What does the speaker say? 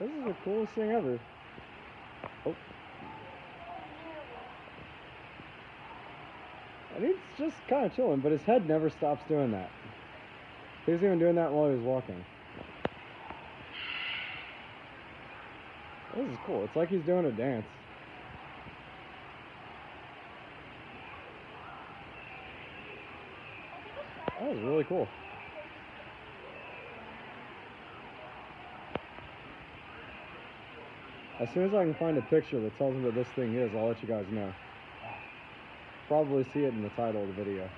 This is the coolest thing ever. Oh. And he's just kind of chilling, but his head never stops doing that. He was even doing that while he was walking. This is cool. It's like he's doing a dance. That was really cool. As soon as I can find a picture that tells me what this thing is, I'll let you guys know. Probably see it in the title of the video.